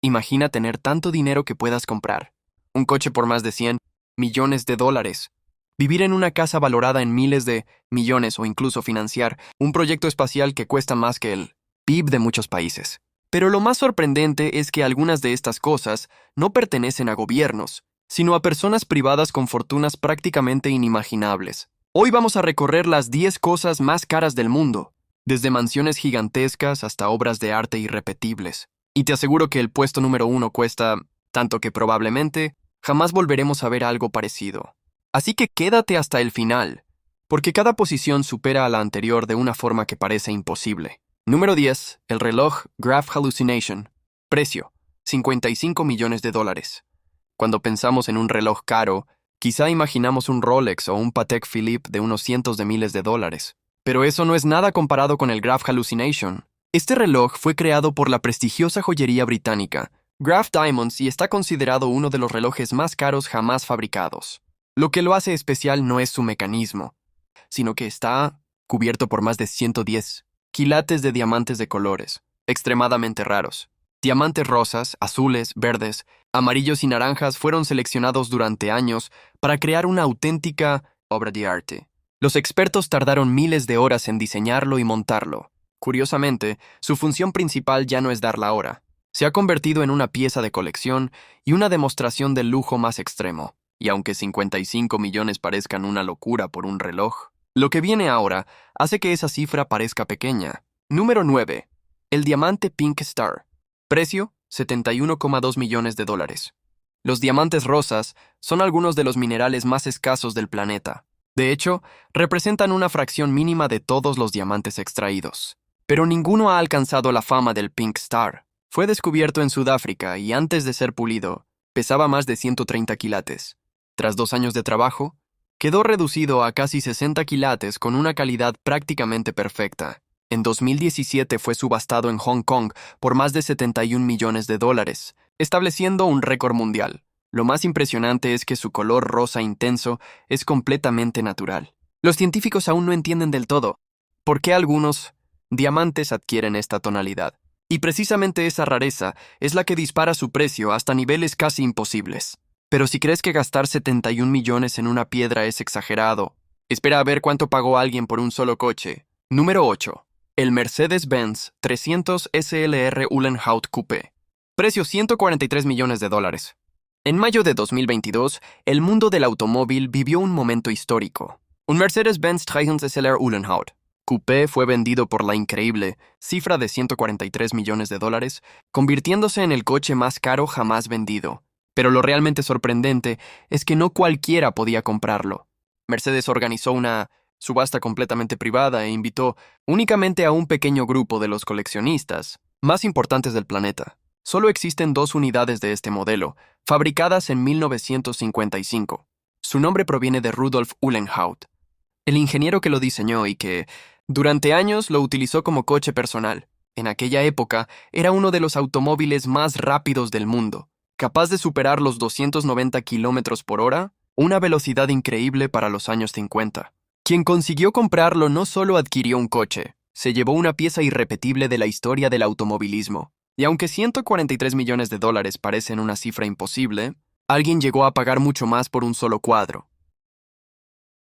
Imagina tener tanto dinero que puedas comprar un coche por más de 100 millones de dólares, vivir en una casa valorada en miles de millones o incluso financiar un proyecto espacial que cuesta más que el PIB de muchos países. Pero lo más sorprendente es que algunas de estas cosas no pertenecen a gobiernos, sino a personas privadas con fortunas prácticamente inimaginables. Hoy vamos a recorrer las 10 cosas más caras del mundo, desde mansiones gigantescas hasta obras de arte irrepetibles. Y te aseguro que el puesto número 1 cuesta tanto que probablemente jamás volveremos a ver algo parecido. Así que quédate hasta el final, porque cada posición supera a la anterior de una forma que parece imposible. Número 10. El reloj Graf Hallucination. Precio: 55 millones de dólares. Cuando pensamos en un reloj caro, quizá imaginamos un Rolex o un Patek Philippe de unos cientos de miles de dólares. Pero eso no es nada comparado con el Graf Hallucination. Este reloj fue creado por la prestigiosa joyería británica Graf Diamonds y está considerado uno de los relojes más caros jamás fabricados. Lo que lo hace especial no es su mecanismo, sino que está cubierto por más de 110 quilates de diamantes de colores, extremadamente raros. Diamantes rosas, azules, verdes, amarillos y naranjas fueron seleccionados durante años para crear una auténtica obra de arte. Los expertos tardaron miles de horas en diseñarlo y montarlo. Curiosamente, su función principal ya no es dar la hora. Se ha convertido en una pieza de colección y una demostración del lujo más extremo. Y aunque 55 millones parezcan una locura por un reloj, lo que viene ahora hace que esa cifra parezca pequeña. Número 9. El diamante Pink Star. Precio: 71,2 millones de dólares. Los diamantes rosas son algunos de los minerales más escasos del planeta. De hecho, representan una fracción mínima de todos los diamantes extraídos. Pero ninguno ha alcanzado la fama del Pink Star. Fue descubierto en Sudáfrica y antes de ser pulido, pesaba más de 130 quilates. Tras 2 años de trabajo, quedó reducido a casi 60 quilates con una calidad prácticamente perfecta. En 2017 fue subastado en Hong Kong por más de 71 millones de dólares, estableciendo un récord mundial. Lo más impresionante es que su color rosa intenso es completamente natural. Los científicos aún no entienden del todo por qué algunos diamantes adquieren esta tonalidad. Y precisamente esa rareza es la que dispara su precio hasta niveles casi imposibles. Pero si crees que gastar 71 millones en una piedra es exagerado, espera a ver cuánto pagó alguien por un solo coche. Número 8. El Mercedes-Benz 300 SLR Uhlenhaut Coupé. Precio: 143 millones de dólares. En mayo de 2022, el mundo del automóvil vivió un momento histórico. Un Mercedes-Benz 300 SLR Uhlenhaut Coupé fue vendido por la increíble cifra de 143 millones de dólares, convirtiéndose en el coche más caro jamás vendido. Pero lo realmente sorprendente es que no cualquiera podía comprarlo. Mercedes organizó una subasta completamente privada e invitó únicamente a un pequeño grupo de los coleccionistas más importantes del planeta. Solo existen 2 unidades de este modelo, fabricadas en 1955. Su nombre proviene de Rudolf Uhlenhaut, el ingeniero que lo diseñó y que, durante años, lo utilizó como coche personal. En aquella época, era uno de los automóviles más rápidos del mundo, capaz de superar los 290 kilómetros por hora, una velocidad increíble para los años 50. Quien consiguió comprarlo no solo adquirió un coche, se llevó una pieza irrepetible de la historia del automovilismo. Y aunque 143 millones de dólares parecen una cifra imposible, alguien llegó a pagar mucho más por un solo cuadro.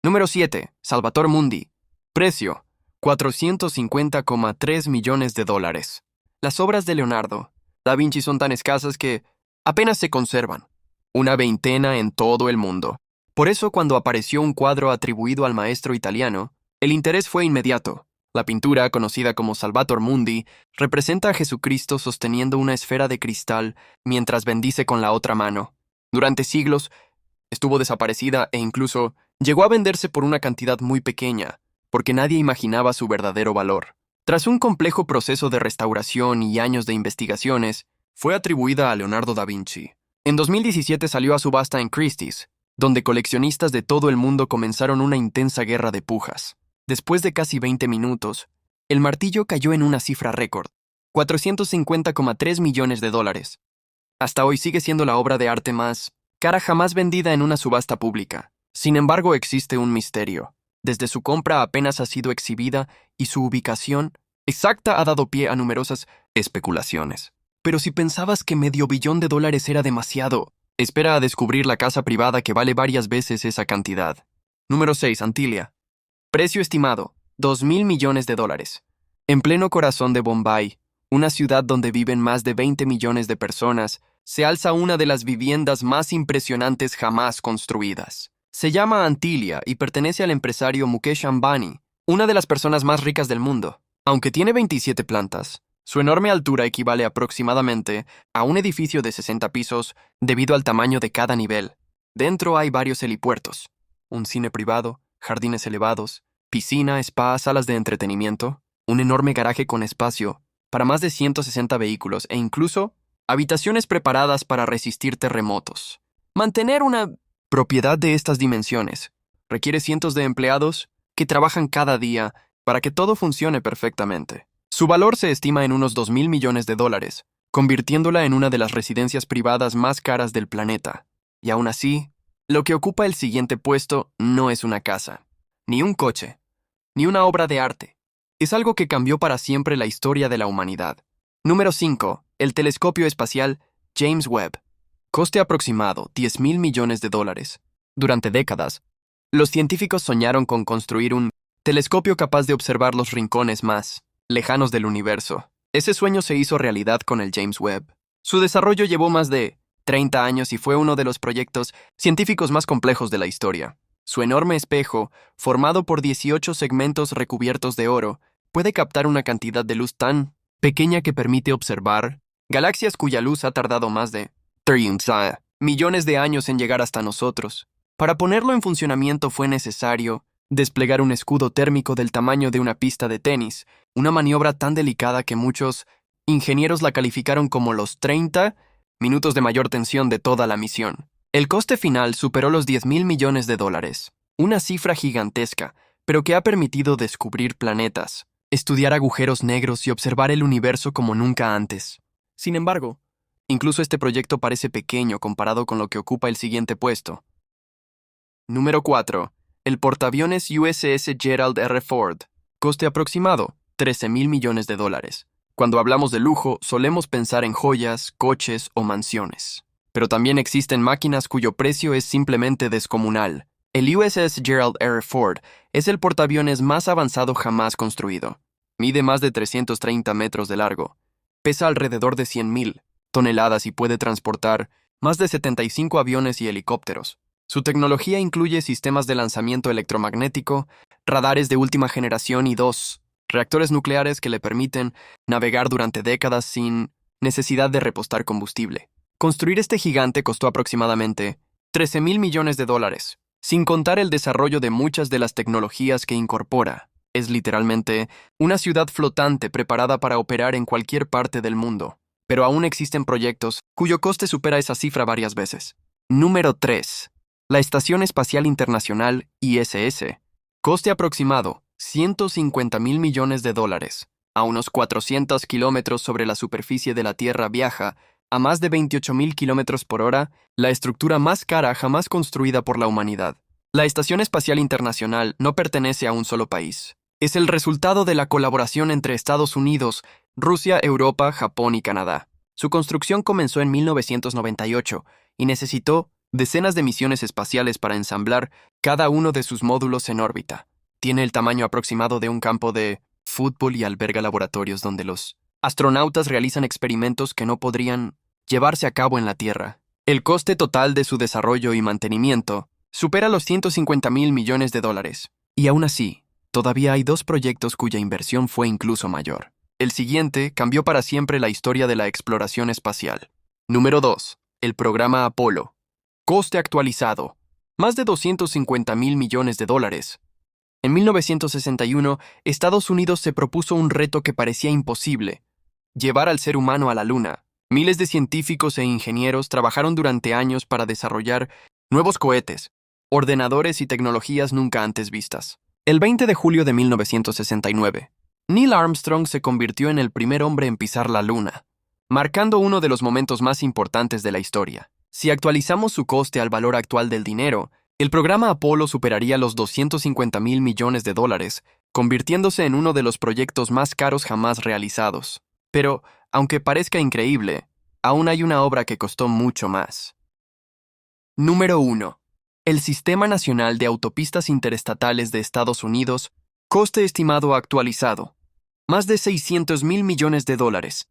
Número 7. Salvator Mundi. Precio: 450,3 millones de dólares. Las obras de Leonardo da Vinci son tan escasas que apenas se conservan, una veintena en todo el mundo. Por eso, cuando apareció un cuadro atribuido al maestro italiano, el interés fue inmediato. La pintura, conocida como Salvator Mundi, representa a Jesucristo sosteniendo una esfera de cristal mientras bendice con la otra mano. Durante siglos, estuvo desaparecida e incluso llegó a venderse por una cantidad muy pequeña, porque nadie imaginaba su verdadero valor. Tras un complejo proceso de restauración y años de investigaciones, fue atribuida a Leonardo da Vinci. En 2017 salió a subasta en Christie's, donde coleccionistas de todo el mundo comenzaron una intensa guerra de pujas. Después de casi 20 minutos, el martillo cayó en una cifra récord: 450,3 millones de dólares. Hasta hoy sigue siendo la obra de arte más cara jamás vendida en una subasta pública. Sin embargo, existe un misterio. Desde su compra apenas ha sido exhibida y su ubicación exacta ha dado pie a numerosas especulaciones. Pero si pensabas que medio billón de dólares era demasiado, espera a descubrir la casa privada que vale varias veces esa cantidad. Número 6. Antilia. Precio estimado, 2.000 millones de dólares. En pleno corazón de Bombay, una ciudad donde viven más de 20 millones de personas, se alza una de las viviendas más impresionantes jamás construidas. Se llama Antilia y pertenece al empresario Mukesh Ambani, una de las personas más ricas del mundo. Aunque tiene 27 plantas, su enorme altura equivale aproximadamente a un edificio de 60 pisos debido al tamaño de cada nivel. Dentro hay varios helipuertos, un cine privado, jardines elevados, piscina, spa, salas de entretenimiento, un enorme garaje con espacio para más de 160 vehículos e incluso habitaciones preparadas para resistir terremotos. Mantener una propiedad de estas dimensiones requiere cientos de empleados que trabajan cada día para que todo funcione perfectamente. Su valor se estima en unos 2.000 millones de dólares, convirtiéndola en una de las residencias privadas más caras del planeta. Y aún así, lo que ocupa el siguiente puesto no es una casa, ni un coche, ni una obra de arte. Es algo que cambió para siempre la historia de la humanidad. Número 5. El telescopio espacial James Webb. Coste aproximado, 10.000 millones de dólares. Durante décadas, los científicos soñaron con construir un telescopio capaz de observar los rincones más lejanos del universo. Ese sueño se hizo realidad con el James Webb. Su desarrollo llevó más de 30 años y fue uno de los proyectos científicos más complejos de la historia. Su enorme espejo, formado por 18 segmentos recubiertos de oro, puede captar una cantidad de luz tan pequeña que permite observar galaxias cuya luz ha tardado más de millones de años en llegar hasta nosotros. Para ponerlo en funcionamiento fue necesario desplegar un escudo térmico del tamaño de una pista de tenis, una maniobra tan delicada que muchos ingenieros la calificaron como los 30 minutos de mayor tensión de toda la misión. El coste final superó los 10.000 millones de dólares, una cifra gigantesca, pero que ha permitido descubrir planetas, estudiar agujeros negros y observar el universo como nunca antes. Sin embargo, incluso este proyecto parece pequeño comparado con lo que ocupa el siguiente puesto. Número 4. El portaaviones USS Gerald R. Ford. Coste aproximado, 13.000 millones de dólares. Cuando hablamos de lujo, solemos pensar en joyas, coches o mansiones. Pero también existen máquinas cuyo precio es simplemente descomunal. El USS Gerald R. Ford es el portaaviones más avanzado jamás construido. Mide más de 330 metros de largo. Pesa alrededor de 100.000 toneladas y puede transportar más de 75 aviones y helicópteros. Su tecnología incluye sistemas de lanzamiento electromagnético, radares de última generación y 2 reactores nucleares que le permiten navegar durante décadas sin necesidad de repostar combustible. Construir este gigante costó aproximadamente 13.000 millones de dólares, sin contar el desarrollo de muchas de las tecnologías que incorpora. Es literalmente una ciudad flotante preparada para operar en cualquier parte del mundo. Pero aún existen proyectos cuyo coste supera esa cifra varias veces. Número 3. La Estación Espacial Internacional ISS. Coste aproximado, 150.000 millones de dólares. A unos 400 kilómetros sobre la superficie de la Tierra viaja a más de 28.000 kilómetros por hora, la estructura más cara jamás construida por la humanidad. La Estación Espacial Internacional no pertenece a un solo país. Es el resultado de la colaboración entre Estados Unidos, Rusia, Europa, Japón y Canadá. Su construcción comenzó en 1998 y necesitó decenas de misiones espaciales para ensamblar cada uno de sus módulos en órbita. Tiene el tamaño aproximado de un campo de fútbol y alberga laboratorios donde los astronautas realizan experimentos que no podrían llevarse a cabo en la Tierra. El coste total de su desarrollo y mantenimiento supera los 150.000 millones de dólares. Y aún así, todavía hay 2 proyectos cuya inversión fue incluso mayor. El siguiente cambió para siempre la historia de la exploración espacial. Número 2. El programa Apolo. Coste actualizado, más de 250.000 millones de dólares. En 1961, Estados Unidos se propuso un reto que parecía imposible: llevar al ser humano a la Luna. Miles de científicos e ingenieros trabajaron durante años para desarrollar nuevos cohetes, ordenadores y tecnologías nunca antes vistas. El 20 de julio de 1969, Neil Armstrong se convirtió en el primer hombre en pisar la Luna, marcando uno de los momentos más importantes de la historia. Si actualizamos su coste al valor actual del dinero, el programa Apolo superaría los 250.000 millones de dólares, convirtiéndose en uno de los proyectos más caros jamás realizados. Pero aunque parezca increíble, aún hay una obra que costó mucho más. Número 1. El Sistema Nacional de Autopistas Interestatales de Estados Unidos, coste estimado actualizado. Más de 600 mil millones de dólares.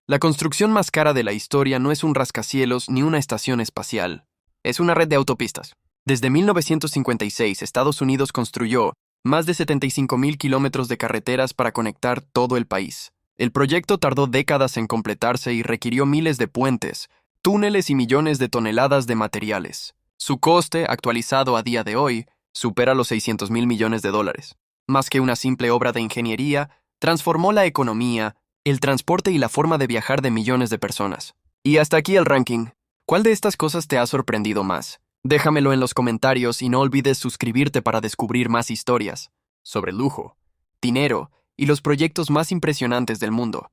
La construcción más cara de la historia no es un rascacielos ni una estación espacial. Es una red de autopistas. Desde 1956, Estados Unidos construyó más de 75.000 kilómetros de carreteras para conectar todo el país. El proyecto tardó décadas en completarse y requirió miles de puentes, túneles y millones de toneladas de materiales. Su coste, actualizado a día de hoy, supera los 600 mil millones de dólares. Más que una simple obra de ingeniería, transformó la economía, el transporte y la forma de viajar de millones de personas. Y hasta aquí el ranking. ¿Cuál de estas cosas te ha sorprendido más? Déjamelo en los comentarios y no olvides suscribirte para descubrir más historias sobre lujo, dinero y los proyectos más impresionantes del mundo.